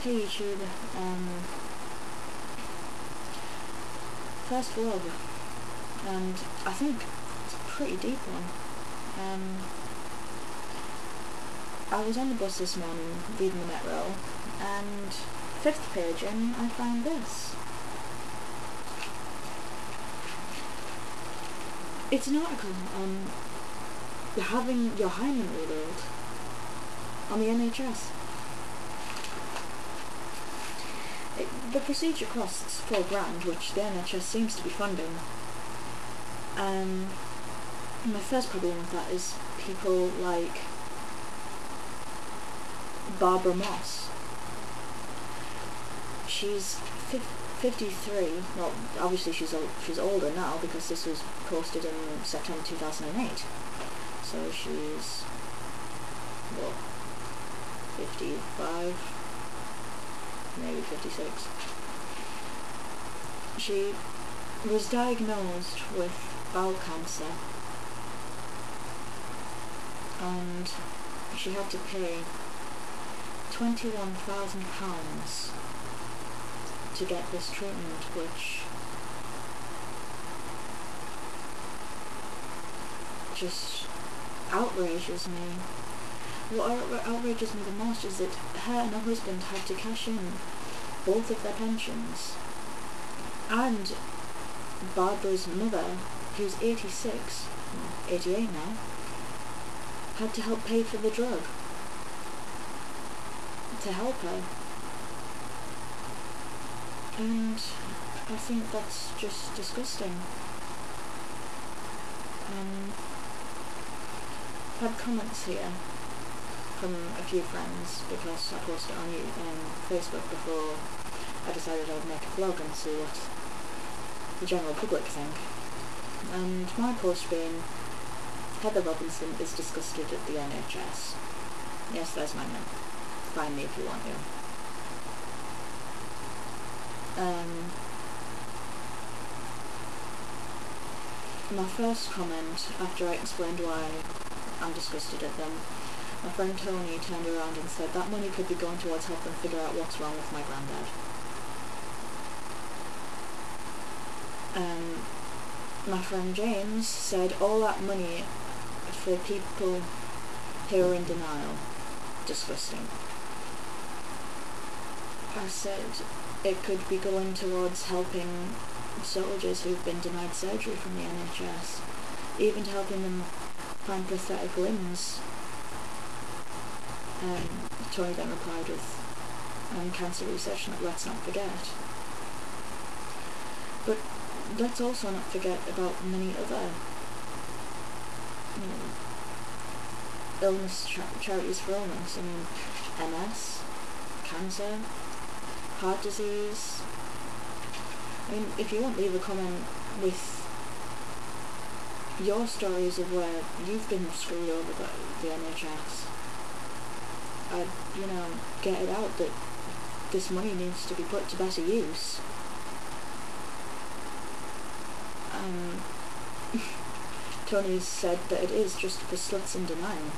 Hey YouTube, first vlog, and I think it's a pretty deep one. I was on the bus this morning reading the Metro, and 5th page in I found this. It's an article on having your hymen rebuilt on the NHS. The procedure costs £4,000, which the NHS seems to be funding. My first problem with that is people like Barbra Moss. She's 53. Well, obviously she's older now because this was posted in September 2008. So she's what, 55. Maybe 56. She was diagnosed with bowel cancer, and she had to pay £21,000 to get this treatment, which just outrages me. What outrages me the most is that her and her husband had to cash in both of their pensions, and Barbara's mother, who's 86, 88 now, had to help pay for the drug to help her. And I think that's just disgusting. I've had comments here from a few friends because I posted it on Facebook before I decided I would make a vlog and see what the general public think. And my post being, Heather Robinson is disgusted at the NHS. Yes, there's my name. Find me if you want to. My first comment, after I explained why I'm disgusted at them, my friend Tony turned around and said that money could be going towards helping figure out what's wrong with my granddad. My friend James said all that money for people who are in denial. Disgusting. I said it could be going towards helping soldiers who've been denied surgery from the NHS, even to helping them find prosthetic limbs. Tony then replied with cancer research, let's not forget. But let's also not forget about many other illness charities for illness. I mean, MS, cancer, heart disease. I mean, if you want, leave a comment with your stories of where you've been screwed over by the NHS. I'd, get it out that this money needs to be put to better use. Tony said that it is just for sluts in denial.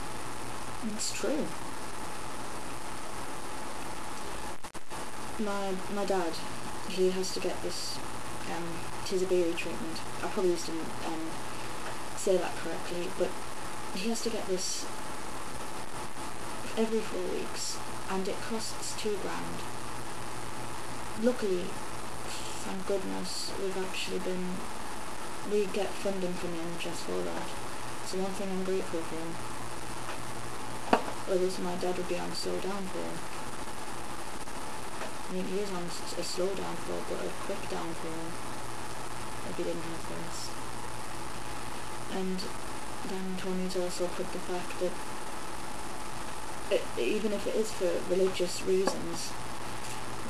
And it's true. My dad, he has to get this Tizabiri treatment. I probably just didn't say that correctly, but he has to get this every 4 weeks, and it costs £2,000. Luckily, thank goodness, we get funding from the NHS for that. So one thing I'm grateful for. Others my dad would be on a slow downfall. I mean, he is on a slow downfall, but a quick downfall if he didn't have this. And then Tony's also put the fact that even if it is for religious reasons,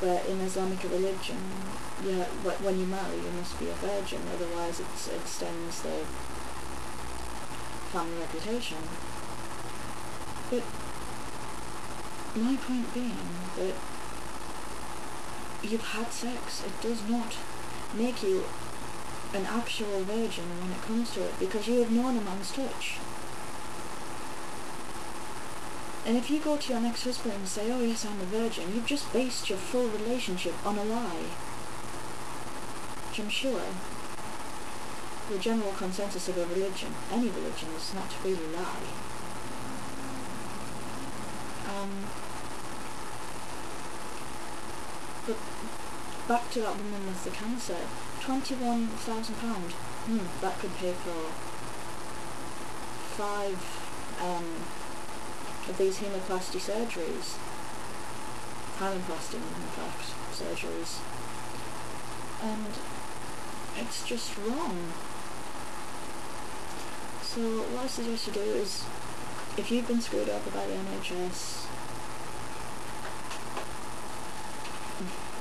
where in Islamic religion, when you marry you must be a virgin, otherwise it extends the family reputation. But my point being that you've had sex, it does not make you an actual virgin when it comes to it, because you have known a man's touch. And if you go to your next husband and say, oh yes, I'm a virgin, you've just based your full relationship on a lie. Which I'm sure the general consensus of a religion, any religion, is not to really lie. But back to that woman with the cancer, £21,000. That could pay for 5 of these hemoplasty surgeries. Hymenoplasty, in fact, surgeries. And it's just wrong. So what I suggest you do is, if you've been screwed over by the NHS,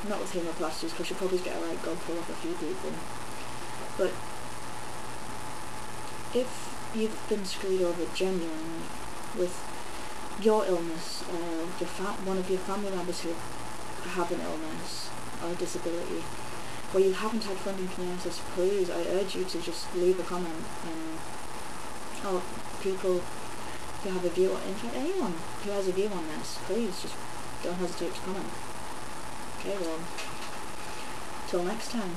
not with hemoplasties, because you'll probably get a right god pull off a few people, but if you've been screwed over genuinely with your illness, or one of your family members who have an illness or a disability, where you haven't had funding from the NHS, please, I urge you to just leave a comment. Or people who have a view on, in fact anyone who has a view on this, please just don't hesitate to comment. Okay, well, till next time.